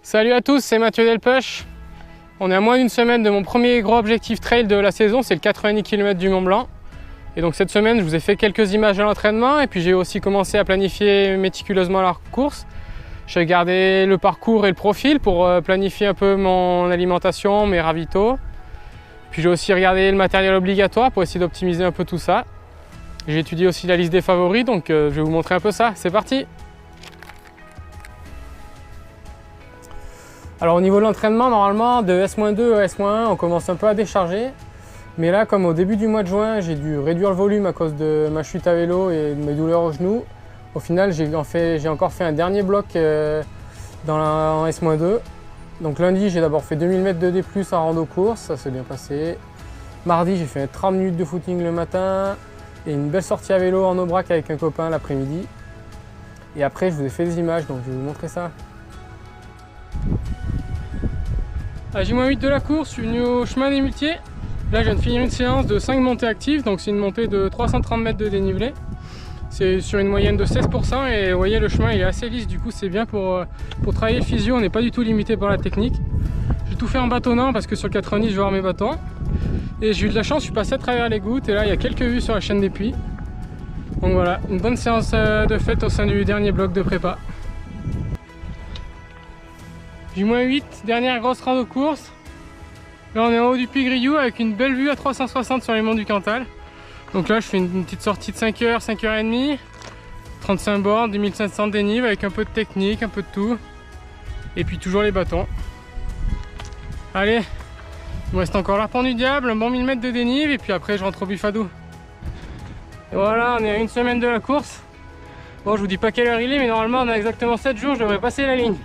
Salut à tous, c'est Mathieu Delpech. On est à moins d'une semaine de mon premier gros objectif trail de la saison, c'est le 90 km du Mont Blanc. Et donc cette semaine, je vous ai fait quelques images de l'entraînement et puis j'ai aussi commencé à planifier méticuleusement la course. J'ai gardé le parcours et le profil pour planifier un peu mon alimentation, mes ravitaux. Puis j'ai aussi regardé le matériel obligatoire pour essayer d'optimiser un peu tout ça. J'ai étudié aussi la liste des favoris, donc je vais vous montrer un peu ça. C'est parti! Alors au niveau de l'entraînement, normalement de S-2 à S-1, on commence un peu à décharger. Mais là, comme au début du mois de juin, j'ai dû réduire le volume à cause de ma chute à vélo et de mes douleurs au genou. Au final, j'ai encore fait un dernier bloc en S-2. Donc lundi, j'ai d'abord fait 2000 mètres de D+, en rando course, ça s'est bien passé. Mardi, j'ai fait 30 minutes de footing le matin et une belle sortie à vélo en Aubrac avec un copain l'après-midi. Et après, je vous ai fait des images, donc je vais vous montrer ça. À J-8 de la course, je suis venu au chemin des Muletiers. Là, je viens de finir une séance de 5 montées actives, donc c'est une montée de 330 mètres de dénivelé. C'est sur une moyenne de 16% et vous voyez, le chemin il est assez lisse, du coup c'est bien pour travailler le physio, on n'est pas du tout limité par la technique. J'ai tout fait en bâtonnant parce que sur le 90 je vais avoir mes bâtons. Et j'ai eu de la chance, je suis passé à travers les gouttes et là il y a quelques vues sur la chaîne des Puys. Donc voilà, une bonne séance de fête au sein du dernier bloc de prépa. J-8, dernière grosse rando course. Là on est en haut du Puy Grillou avec une belle vue à 360 sur les monts du Cantal. Donc là je fais une petite sortie de 5h, 5h30, 35 bornes, 2500 de dénive avec un peu de technique, un peu de tout. Et puis toujours les bâtons. Allez, il me reste encore l'arpent du diable, un bon 1000 mètres de dénive et puis après je rentre au Buffadou. Et voilà, on est à une semaine de la course. Bon, je vous dis pas quelle heure il est, mais normalement on a exactement 7 jours, je devrais passer la ligne.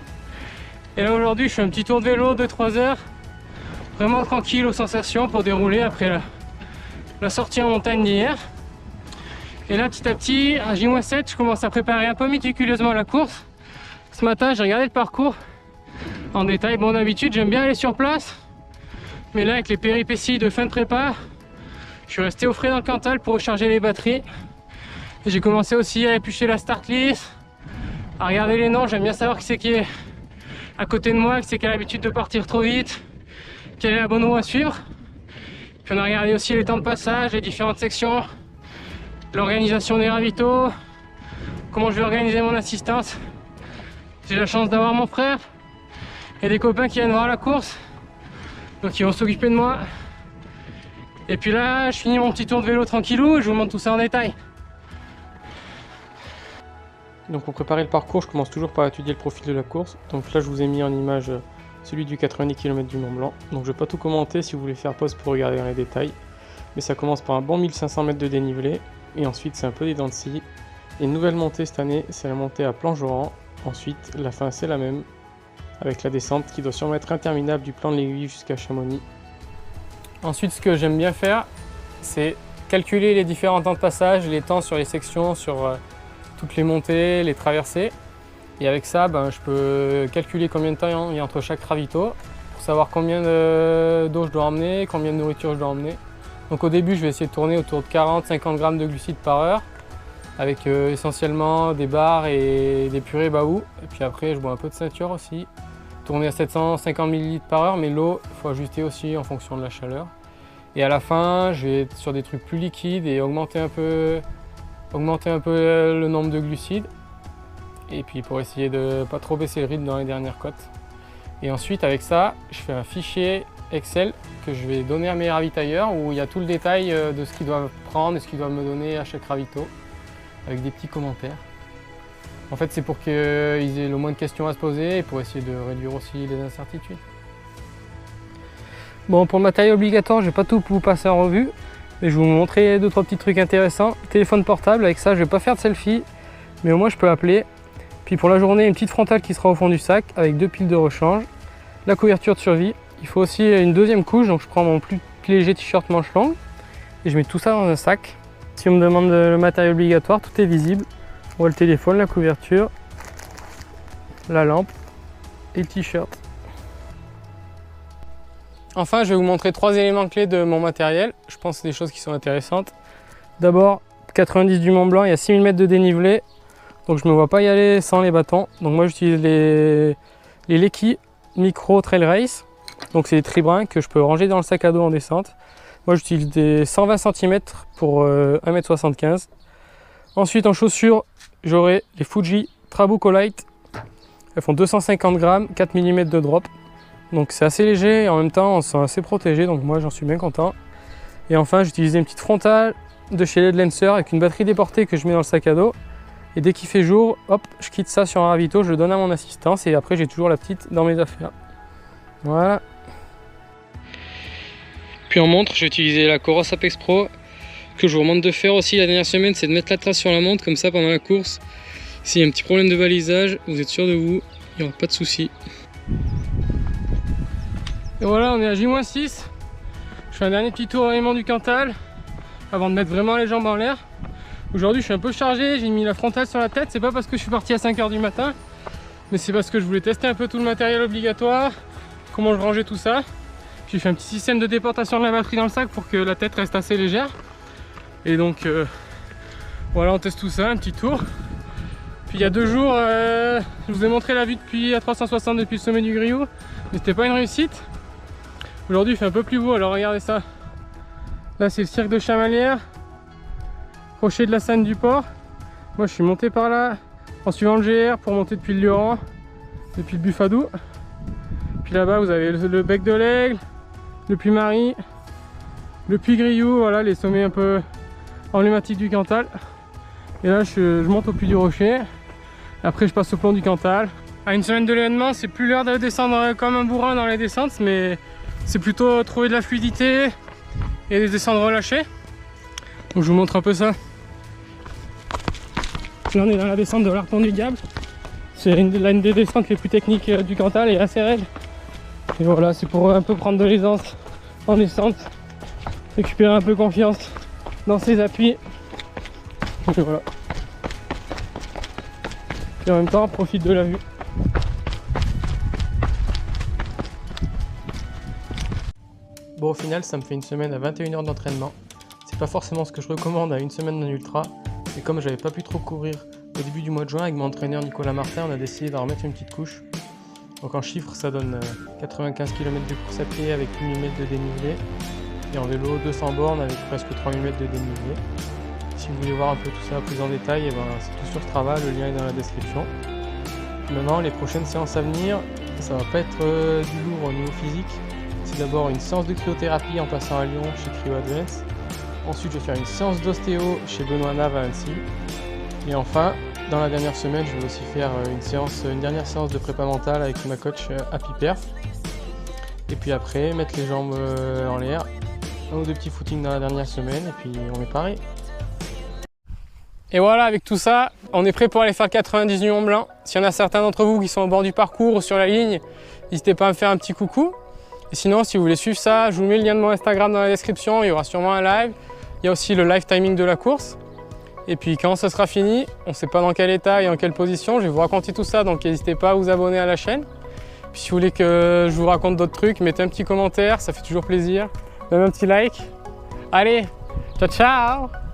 Et là aujourd'hui je fais un petit tour de vélo de 3 heures, vraiment tranquille aux sensations pour dérouler après la sortie en montagne d'hier. Et là petit à petit, à J-7, je commence à préparer un peu méticuleusement la course. Ce matin j'ai regardé le parcours en détail. Bon, d'habitude j'aime bien aller sur place, mais là avec les péripéties de fin de prépa, je suis resté au frais dans le Cantal pour recharger les batteries. Et j'ai commencé aussi à éplucher la start list, à regarder les noms. J'aime bien savoir qui c'est qui est à côté de moi, qui c'est qui a l'habitude de partir trop vite, quelle est la bonne roue à suivre. Puis on a regardé aussi les temps de passage, les différentes sections, l'organisation des ravitaux, comment je vais organiser mon assistance. J'ai la chance d'avoir mon frère et des copains qui viennent voir la course, donc ils vont s'occuper de moi. Et puis là, je finis mon petit tour de vélo tranquillou et je vous montre tout ça en détail. Donc pour préparer le parcours, je commence toujours par étudier le profil de la course. Donc là, je vous ai mis en image celui du 90 km du Mont Blanc. Donc je ne vais pas tout commenter, si vous voulez faire pause pour regarder dans les détails. Mais ça commence par un bon 1500 mètres de dénivelé. Et ensuite, c'est un peu des dents de scie. Et une nouvelle montée cette année, c'est la montée à Plangeoran. Ensuite, la fin, c'est la même, avec la descente qui doit sûrement être interminable du plan de l'Aiguille jusqu'à Chamonix. Ensuite, ce que j'aime bien faire, c'est calculer les différents temps de passage, les temps sur les sections, sur toutes les montées, les traversées. Et avec ça, je peux calculer combien de temps il y a entre chaque ravito pour savoir combien d'eau je dois emmener, combien de nourriture je dois emmener. Donc au début, je vais essayer de tourner autour de 40-50 grammes de glucides par heure avec essentiellement des barres et des purées baou. Et puis après, je bois un peu de ceinture aussi. Tourner à 750 ml par heure, mais l'eau, il faut ajuster aussi en fonction de la chaleur. Et à la fin, je vais être sur des trucs plus liquides et augmenter un peu le nombre de glucides. Et puis pour essayer de ne pas trop baisser le rythme dans les dernières côtes. Et ensuite, avec ça, je fais un fichier Excel que je vais donner à mes ravitailleurs où il y a tout le détail de ce qu'ils doivent prendre et ce qu'ils doivent me donner à chaque ravito, avec des petits commentaires. En fait, c'est pour qu'ils aient le moins de questions à se poser et pour essayer de réduire aussi les incertitudes. Bon, pour le matériel obligatoire, je ne vais pas tout vous passer en revue, mais je vais vous montrer 2-3 petits trucs intéressants. Téléphone portable, avec ça, je ne vais pas faire de selfie, mais au moins je peux appeler. Puis pour la journée, une petite frontale qui sera au fond du sac avec 2 piles de rechange, la couverture de survie. Il faut aussi une deuxième couche, donc je prends mon plus léger t-shirt manche longue et je mets tout ça dans un sac. Si on me demande le matériel obligatoire, tout est visible. On voit le téléphone, la couverture, la lampe et le t-shirt. Enfin, je vais vous montrer 3 éléments clés de mon matériel. Je pense que c'est des choses qui sont intéressantes. D'abord, 90 du Mont Blanc, il y a 6000 mètres de dénivelé. Donc je ne me vois pas y aller sans les bâtons. Donc moi j'utilise les Leki Micro Trail Race. Donc c'est des tribrins que je peux ranger dans le sac à dos en descente. Moi j'utilise des 120 cm pour 1,75 m. Ensuite en chaussures, j'aurai les Fuji Trabuco Light. Elles font 250 grammes, 4 mm de drop. Donc c'est assez léger et en même temps on se sent assez protégé, donc moi j'en suis bien content. Et enfin j'ai utilisé une petite frontale de chez LED Lancer avec une batterie déportée que je mets dans le sac à dos. Et dès qu'il fait jour, hop, je quitte ça sur un ravito, je le donne à mon assistance et après j'ai toujours la petite dans mes affaires. Voilà. Puis en montre, j'ai utilisé la Coros Apex Pro que je vous recommande de faire aussi la dernière semaine, c'est de mettre la trace sur la montre, comme ça pendant la course, s'il y a un petit problème de balisage, vous êtes sûr de vous, il n'y aura pas de souci. Et voilà, on est à J-6. Je fais un dernier petit tour au Raymond du Cantal avant de mettre vraiment les jambes en l'air. Aujourd'hui je suis un peu chargé, j'ai mis la frontale sur la tête, c'est pas parce que je suis parti à 5 h du matin, mais c'est parce que je voulais tester un peu tout le matériel obligatoire, comment je rangeais tout ça. Puis j'ai fait un petit système de déportation de la batterie dans le sac pour que la tête reste assez légère. Et donc voilà, on teste tout ça, un petit tour. Puis il y a 2 jours, je vous ai montré la vue depuis à 360 depuis le sommet du Grioux, mais c'était pas une réussite. Aujourd'hui il fait un peu plus beau, alors regardez ça. Là c'est le cirque de Chamalières. Crochet de la Seine du Port. Moi je suis monté par là en suivant le GR pour monter depuis le Lioran, depuis le Buffadou. Puis là-bas vous avez le bec de l'Aigle, le Puy Marie, le Puy Grioux, voilà les sommets un peu emblématiques du Cantal. Et là je monte au Puy du Rocher. Après je passe au plomb du Cantal. À une semaine de l'événement, c'est plus l'heure de descendre comme un bourrin dans les descentes, mais c'est plutôt trouver de la fluidité et des descentes relâchées. Donc je vous montre un peu ça. Là on est dans la descente de l'Arpent du Diable. C'est une des descentes les plus techniques du Cantal et assez raide. Et voilà, c'est pour un peu prendre de l'aisance en descente, récupérer un peu confiance dans ses appuis. Et voilà. Et en même temps, on profite de la vue. Bon, au final, ça me fait une semaine à 21 h d'entraînement. C'est pas forcément ce que je recommande à une semaine d'un ultra. Et comme j'avais pas pu trop courir au début du mois de juin avec mon entraîneur Nicolas Martin, on a décidé d'en remettre une petite couche. Donc en chiffres, ça donne 95 km de course à pied avec 8000 m de dénivelé. Et en vélo, 200 bornes avec presque 3000 m de dénivelé. Si vous voulez voir un peu tout ça plus en détail, et ben, c'est tout sur Strava, le lien est dans la description. Maintenant, les prochaines séances à venir, ça va pas être du lourd au niveau physique. C'est d'abord une séance de cryothérapie en passant à Lyon chez Cryo Advance. Ensuite, je vais faire une séance d'ostéo chez Benoît Nave à Annecy. Et enfin, dans la dernière semaine, je vais aussi faire une dernière séance de prépa mentale avec ma coach Happy Perf. Et puis après, mettre les jambes en l'air, un ou deux petits footings dans la dernière semaine, et puis on est paré. Et voilà, avec tout ça, on est prêt pour aller faire le 98 Mont Blanc. S'il y en a certains d'entre vous qui sont au bord du parcours ou sur la ligne, n'hésitez pas à me faire un petit coucou. Et sinon, si vous voulez suivre ça, je vous mets le lien de mon Instagram dans la description, il y aura sûrement un live. Il y a aussi le live timing de la course. Et puis quand ce sera fini, on ne sait pas dans quel état et en quelle position, je vais vous raconter tout ça, donc n'hésitez pas à vous abonner à la chaîne. Puis si vous voulez que je vous raconte d'autres trucs, mettez un petit commentaire, ça fait toujours plaisir. Même un petit like. Allez, ciao ciao!